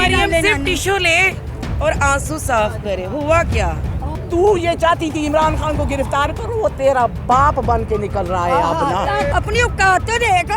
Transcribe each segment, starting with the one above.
मरियम सिर्फ टिश्यू ले और आंसू साफ करे। हुआ क्या? तू ये चाहती थी इमरान खान को गिरफ्तार करो, वो तेरा बाप बन के निकल रहा है अपना। अपनी औकात तो देख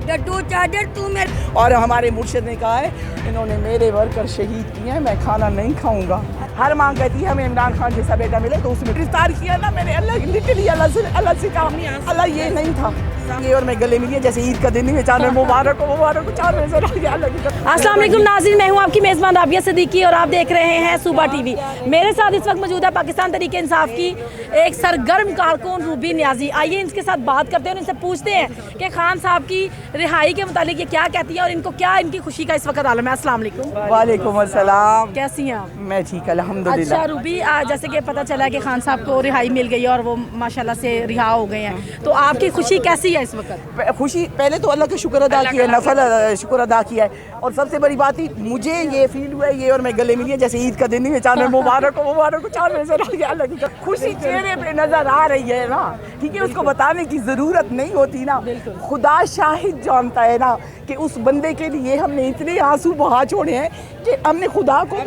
डड्डू चादर तू मेरे। और हमारे मुर्शिद ने कहा है इन्होंने मेरे वर्कर शहीद किए हैं, मैं खाना नहीं खाऊंगा। हर माँ कहती है हमें इमरान खान जैसा बेटा मिले, तो उसमें गिरफ्तार किया ना मैंने। लिटरली अल्लाह से कहा, अल्लाह ये नहीं था ये, और मैं गले मिली जैसे ईद का दिन ही चांद मुबारक हो चांद अस्सलाम वालेकुम नाज़रीन, मैं हूं आपकी मेज़बान राबिया सिद्दीकी और आप देख रहे हैं सूबा टीवी। मेरे साथ इस वक्त मौजूद है पाकिस्तान तहरीक इंसाफ की एक सरगर्म कारकुन रूबी नियाजी। आइए इनके साथ बात करते हैं और इनसे पूछते हैं कि खान साहब की रिहाई के मुतालिक ये क्या कहती है और इनको क्या इनकी खुशी का इस वक्त आलम है। अस्सलाम वालेकुम। वालेकुम अस्सलाम। कैसी हैं आप? मैं ठीक अल्हम्दुलिल्लाह। अच्छा रूबी, जैसे कि पता चला कि खान साहब को रिहाई मिल गई और वो माशाल्लाह से रिहा हो गए हैं, तो आपकी खुशी कैसी है इस वक्त? खुशी पहले तो अल्लाह का शुक्र अदा किया है, नफल शुक्र अदा किया है। और सबसे बड़ी बात ही मुझे ये फील हुआ है ये, और मैं गले मिली जैसे ईद का दिन ही चांद मुबारक हो चांद अल्लाह की खुशी चेहरे पे नजर आ रही है ना। ठीक है, उसको बताने की जरूरत नहीं होती ना, खुदा शाहिद जानता है ना कि उस बंदे के लिए हमने इतने आंसू बहा छोड़े हैं कि हमने खुदा को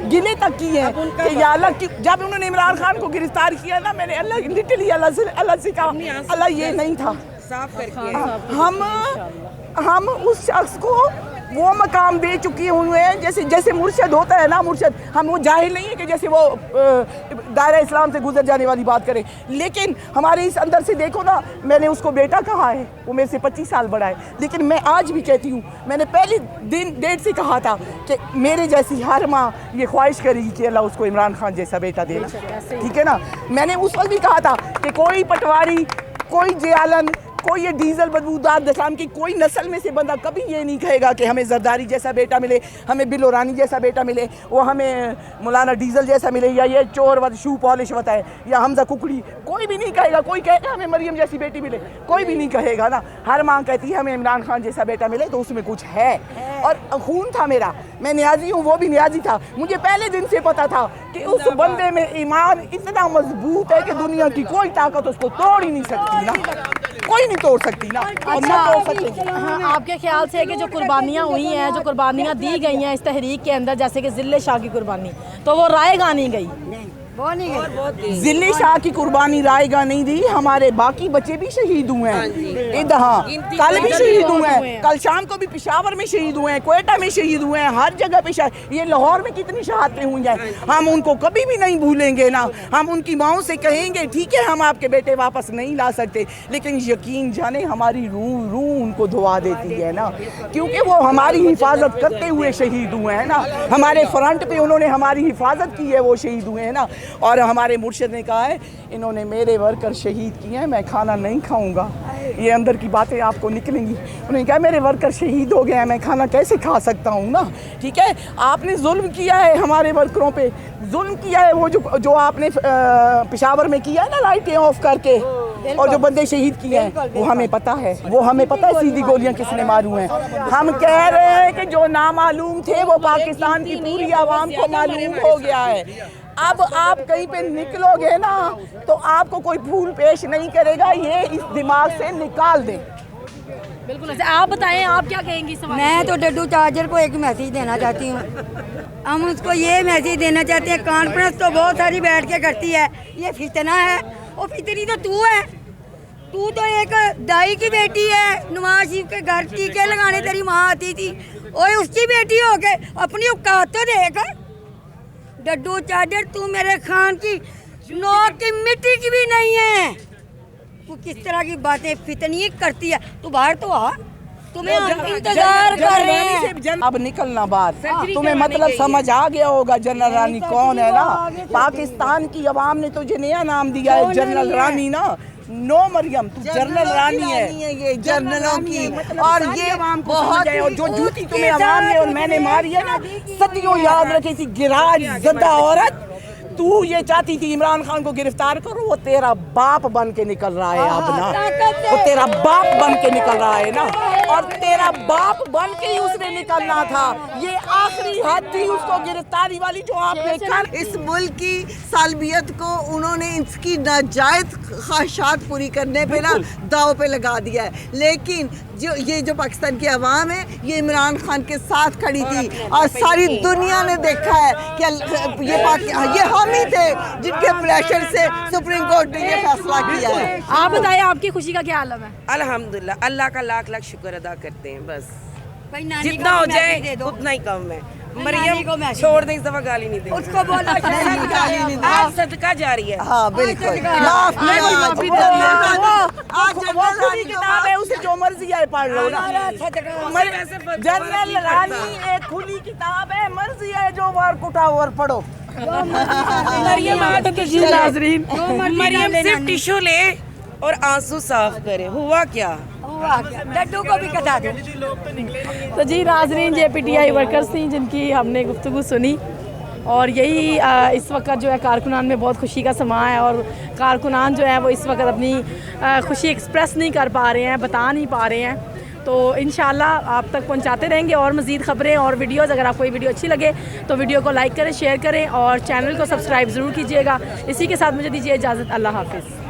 गिले तक किए हैं कि या अल्लाह, जब उन्होंने इमरान खान को गिरफ्तार किया ना, मैंने लिटरली अल्लाह से कहा अल्लाह ये नहीं था। हम उस शख्स को वो मकाम दे चुके हुए हैं जैसे मुर्शद होता है ना, मुर्शद हम वो जाहिल नहीं है कि जैसे वो दायरा इस्लाम से गुजर जाने वाली बात करें, लेकिन हमारे इस अंदर से देखो ना, मैंने उसको बेटा कहा है, वो मेरे से 25 साल बड़ा है, लेकिन मैं आज भी कहती हूँ, मैंने पहले डेट से कहा था कि मेरे जैसी हर माँ ये ख्वाहिश करेगी कि अल्लाह उसको इमरान खान जैसा बेटा देना। ठीक है ना, मैंने उस वक्त भी कहा था कि कोई पटवारी, कोई जियालन, कोई ये डीजल बदबूदार दसाम की कोई नस्ल में से बंदा कभी ये नहीं कहेगा कि हमें जरदारी जैसा बेटा मिले, हमें बिलोरानी जैसा बेटा मिले, वो हमें मौलाना डीजल जैसा मिले, या ये चोर व शू पॉलिश होता है, या हमजा कुकड़ी, कोई भी नहीं कहेगा। कोई कहेगा हमें मरियम जैसी बेटी मिले, कोई भी नहीं कहेगा ना। हर माँ कहती है हमें इमरान खान जैसा बेटा मिले, तो उसमें कुछ है। और खून था मेरा, मैं न्याजी हूँ, वो भी न्याजी था। मुझे पहले दिन से पता था कि उस बंदे में ईमान इतना मजबूत है कि दुनिया की कोई ताकत उसको तोड़ ही नहीं सकती ना, कोई नहीं तोड़ सकती ना, और ना तोड़ सकती। हाँ, आपके ख्याल से कि जो कुर्बानियाँ हुई हैं, जो कुर्बानियाँ दी गई हैं इस तहरीक के अंदर, जैसे कि जिले शाह की कुर्बानी, तो वो रायगा नहीं गई? जिले शाह की कुर्बानी रायगा नहीं दी, हमारे बाकी बच्चे भी शहीद हुए हैं। हाँ, कल भी शहीद हुए हैं, कल शाम को भी पेशावर में शहीद हुए हैं, क्वेटा में शहीद हुए हैं, हर जगह पे ये लाहौर में कितनी शहादतें हुई हैं। हम उनको कभी भी नहीं भूलेंगे ना। हम उनकी माओं से कहेंगे ठीक है हम आपके बेटे वापस नहीं ला सकते, लेकिन यकीन जाने हमारी रूह उनको धुआ देती है ना, क्योंकि वो हमारी हिफाजत करते हुए शहीद हुए हैं ना। हमारे फ्रंट पे उन्होंने हमारी हिफाजत की है, वो शहीद हुए हैं ना। और हमारे मुर्शिद ने कहा है इन्होंने मेरे वर्कर शहीद किए हैं, मैं खाना नहीं खाऊंगा। ये अंदर की बातें आपको निकलेंगी। उन्होंने कहा मेरे वर्कर शहीद हो गए हैं, मैं खाना कैसे खा सकता हूँ ना। ठीक है, आपने जुल्म किया है हमारे वर्करों पे, जुल्म किया है। वो जो आपने पेशावर में किया है ना, लाइटें ऑफ करके, और जो बंदे शहीद किए हैं वो हमें पता है, वो हमें पता है सीधी गोलियां किसने मारू हैं। हम कह रहे हैं कि जो नामालूम थे वो पाकिस्तान की पूरी आवाम को मालूम हो गया है। अब आप कहीं पे निकलोगे ना तो आपको कोई फूल पेश नहीं करेगा, ये इस दिमाग से निकाल दें। बिल्कुल। आप बताएं, आप क्या कहेंगी? मैं तो डड्डू चार्जर को एक मैसेज देना चाहती हूँ। हम उसको ये मैसेज देना चाहते हैं, कॉन्फ्रेंस तो बहुत सारी बैठ के करती है, ये फितना है। वो फितरी तो तू है, तू तो एक दाई की बेटी है। नवाज शरीफ के घर टीके लगाने तेरी माँ आती थी, और उसकी बेटी हो के अपनी औकात तो देख। डड्डू चादर तू मेरे खान की नौक की मिट्टी की भी नहीं है। तू किस तरह की बातें फितनी करती है? तू बाहर तो आ, तुम्हें इंतजार कर रहे हैं। अब निकलना बाहर। तुम्हें मतलब समझ आ गया होगा जनरल रानी कौन है ना। पाकिस्तान की आवाम ने तुझे नया नाम दिया है जनरल रानी ना। नो मरियम, तू जनरल रानी है, ये जनरलों की। और ये बहुत, और जो जूती तुम्हें आवाम ने और मैंने मारी है ना, सदियों याद रखी थी, गिराज ज़दा औरत। तू ये चाहती थी इमरान खान को गिरफ्तार करो, वो तेरा बाप बन के निकल रहा है अपना, वो तेरा बाप बन के निकल रहा है ना। और तेरा बाप बन के ही उसने निकलना था। ये आखिरी हद थी उसको गिरफ्तारी वाली जो आपने कर। इस मुल्क की सालबियत को उन्होंने इसकी नाजायज ख्वाहिशात पूरी करने पे ना दाव पे लगा दिया है। लेकिन जो पाकिस्तान की आवाम है ये इमरान खान के साथ खड़ी थी और सारी दुनिया ने देखा है कि ये हम ही थे जिनके प्रेशर से सुप्रीम कोर्ट ने ये फैसला किया है। आप बताइए आपकी खुशी का क्या आलम है? अल्हम्दुलिल्लाह, अल्लाह का लाख लाख शुक्र अदा करते हैं। बस भाई नानी जितना को हो भी मैसेज जाए दे दो। उतना ही कम है। नानी को मरियम मैसेज छोड़ दे, इस दफा गाली नहीं देंगे। उसको बोलो नहीं, गाली नहीं दी। आज सदका जारी है। हाँ बिल्कुल माफ नहीं, किया। माफी दे दिया। वो खुली किताब है, उसे जो मर्जी है पढ़ लो ना। जनरल रानी एक खुली किताब है, मर्जी है जो वर्क उठाओ और पढ़ो। मरियम नाजरीन, मरियम सिर्फ टिश्यू ले और आंसू साफ करे। हुआ क्या? लड्डू को भी कटा दो। तो जी नाजरीन, ये PTI वर्कर्स थी जिनकी हमने गुफ्तगू सुनी और यही इस वक्त जो है कारकुनान में बहुत खुशी का समा है और कारकुनान जो है वो इस वक्त अपनी खुशी एक्सप्रेस नहीं कर पा रहे हैं, बता नहीं पा रहे हैं। तो इंशाल्लाह आप तक पहुंचाते रहेंगे और मज़ीद ख़बरें और वीडियोज़। अगर आपको ये वीडियो अच्छी लगे तो वीडियो को लाइक करें, शेयर करें और चैनल को सब्सक्राइब ज़रूर कीजिएगा। इसी के साथ मुझे दीजिए इजाज़त। अल्लाह हाफिज़।